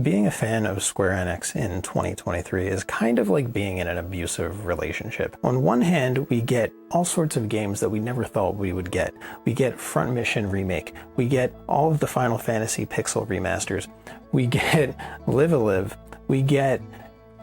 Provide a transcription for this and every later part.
Being a fan of Square Enix in 2023 is kind of like being in an abusive relationship. On one hand, we get all sorts of games that we never thought we would get. We get Front Mission Remake. We get all of the Final Fantasy Pixel remasters. We get Live a Live. We get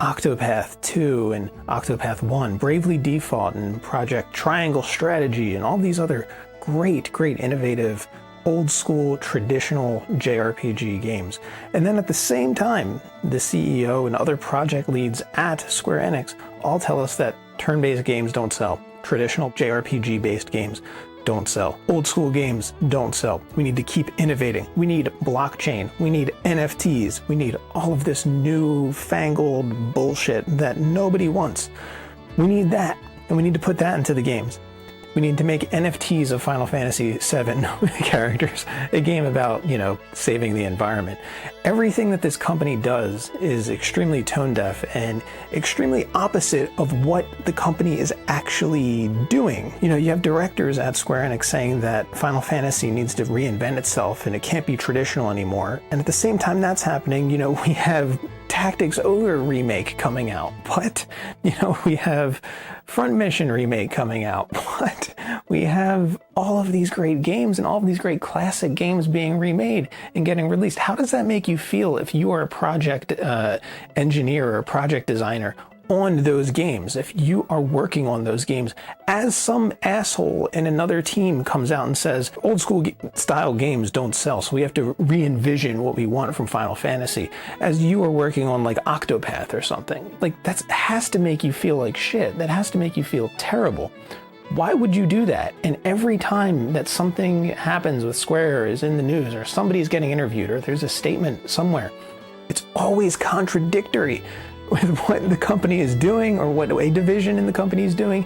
Octopath 2 and Octopath 1, Bravely Default and Project Triangle Strategy, and all these other great innovative old school traditional JRPG games. And then at the same time, the CEO and other project leads at Square Enix all tell us that turn-based games don't sell. Traditional JRPG based games don't sell. Old school games don't sell. We need to keep innovating. We need blockchain. We need NFTs. We need all of this new fangled bullshit that nobody wants. We need that, and we need to put that into the games. We need to make NFTs of Final Fantasy VII characters, a game about, saving the environment. Everything that this company does is extremely tone deaf and extremely opposite of what the company is actually doing. You have directors at Square Enix saying that Final Fantasy needs to reinvent itself and it can't be traditional anymore. And at the same time that's happening, we have Tactics Ogre remake coming out. What? We have Front Mission remake coming out. What? We have all of these great games and all of these great classic games being remade and getting released. How does that make you feel if you are a project engineer or a project designer on those games, if you are working on those games, as some asshole in another team comes out and says, old school style games don't sell, so we have to re-envision what we want from Final Fantasy, as you are working on like Octopath or something. Like, that has to make you feel like shit. That has to make you feel terrible. Why would you do that? And every time that something happens with Square, is in the news, or somebody's getting interviewed, or there's a statement somewhere, it's always contradictory with what the company is doing or what a division in the company is doing.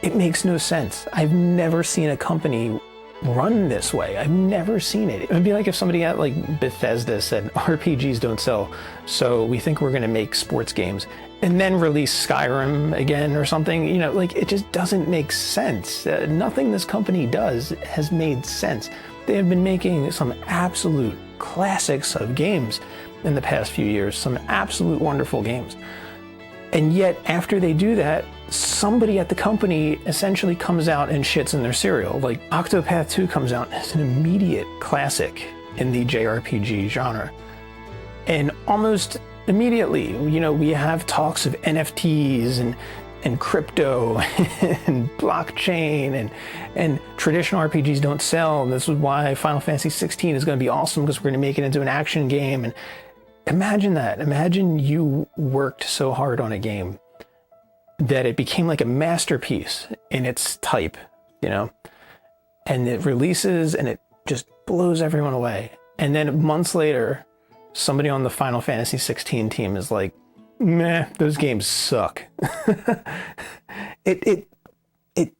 It makes no sense. I've never seen a company run this way. I've never seen it. It would be like if somebody at like Bethesda said RPGs don't sell, so we think we're going to make sports games and then release Skyrim again or something. It just doesn't make sense. Nothing this company does has made sense. They have been making some absolute classics of games in the past few years, some absolute wonderful games. And yet after they do that, somebody at the company essentially comes out and shits in their cereal. Like Octopath 2 comes out, it's an immediate classic in the JRPG genre. And almost immediately, we have talks of NFTs and crypto and blockchain and traditional RPGs don't sell. And this is why Final Fantasy 16 is going to be awesome, because we're going to make it into an action game. And imagine that. Imagine you worked so hard on a game that it became like a masterpiece in its type, and it releases and it just blows everyone away. And then months later, somebody on the Final Fantasy 16 team is like, meh, those games suck.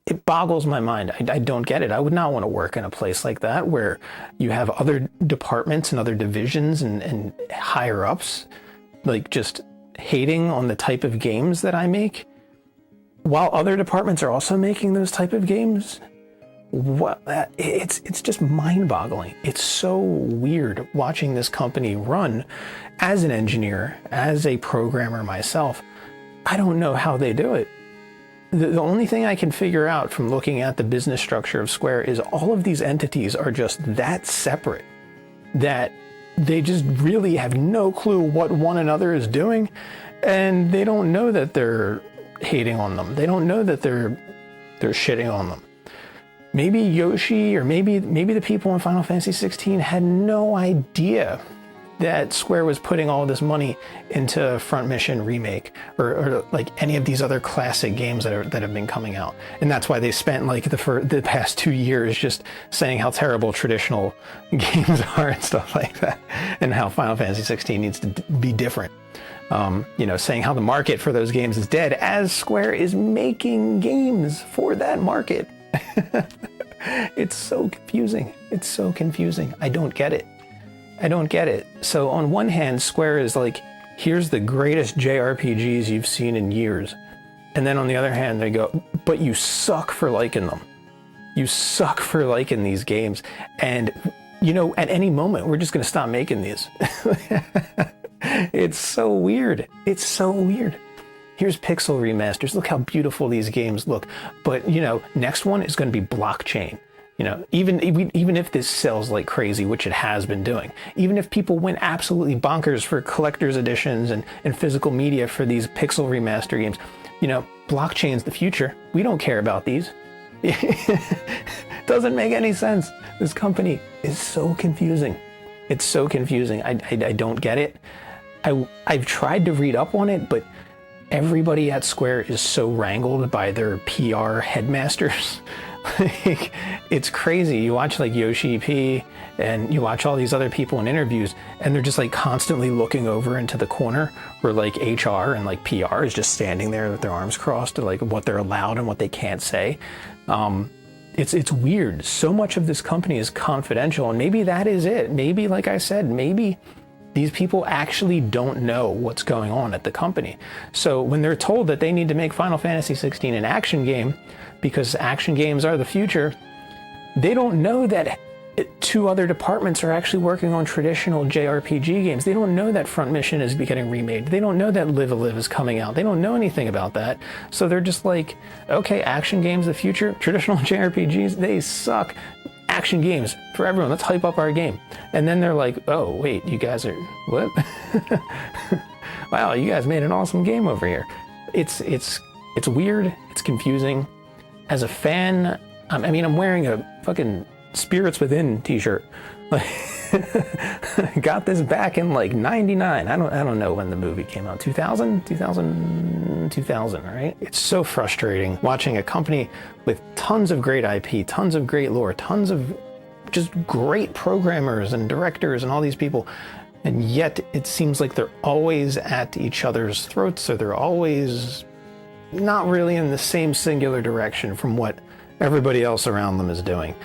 It boggles my mind. I don't get it. I would not want to work in a place like that where you have other departments and other divisions and higher ups like just hating on the type of games that I make, while other departments are also making those type of games. It's just mind-boggling. It's so weird watching this company run. As an engineer, as a programmer myself, I don't know how they do it. The only thing I can figure out from looking at the business structure of Square is all of these entities are just that separate that they just really have no clue what one another is doing, and they don't know that they're hating on them. They don't know that they're shitting on them. Maybe Yoshi or maybe the people in Final Fantasy 16 had no idea that Square was putting all this money into Front Mission Remake or like any of these other classic games that have been coming out. And that's why they spent like the past 2 years just saying how terrible traditional games are and stuff like that, and how Final Fantasy 16 needs to be different. Saying how the market for those games is dead, as Square is making games for that market. It's so confusing. It's so confusing. I don't get it. So on one hand, Square is like, here's the greatest JRPGs you've seen in years. And then on the other hand, they go, but you suck for liking them. You suck for liking these games. And, at any moment, we're just going to stop making these. It's so weird. It's so weird. Here's pixel remasters. Look how beautiful these games look. But, you know, next one is going to be blockchain. You know, even if this sells like crazy, which it has been doing, even if people went absolutely bonkers for collector's editions and physical media for these pixel remaster games, you know, blockchain's the future. We don't care about these. Doesn't make any sense. This company is so confusing. It's so confusing. I don't get it. I've tried to read up on it, but everybody at Square is so wrangled by their PR headmasters. Like, it's crazy. You watch like Yoshi P and you watch all these other people in interviews, and they're just like constantly looking over into the corner where like HR and like PR is just standing there with their arms crossed to like what they're allowed and what they can't say. It's weird. So much of this company is confidential, and maybe that is it. Maybe, like I said, maybe these people actually don't know what's going on at the company. So when they're told that they need to make Final Fantasy 16 an action game because action games are the future, they don't know that two other departments are actually working on traditional JRPG games. They don't know that Front Mission is getting remade. They don't know that Live a Live is coming out. They don't know anything about that. So they're just like, okay, action games the future, traditional JRPGs, they suck. Action games for everyone. Let's hype up our game. And then they're like, oh, wait, you guys are, what? Wow, you guys made an awesome game over here. It's weird. It's confusing. As a fan, I mean, I'm wearing a fucking Spirits Within t-shirt. Got this back in like 99. I don't know when the movie came out. 2000, right? It's so frustrating watching a company with tons of great IP, tons of great lore, tons of just great programmers and directors and all these people, and yet it seems like they're always at each other's throats, or they're always not really in the same singular direction from what everybody else around them is doing.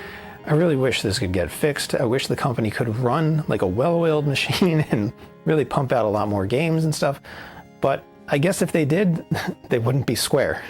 I really wish this could get fixed. I wish the company could run like a well-oiled machine and really pump out a lot more games and stuff. But I guess if they did, they wouldn't be Square.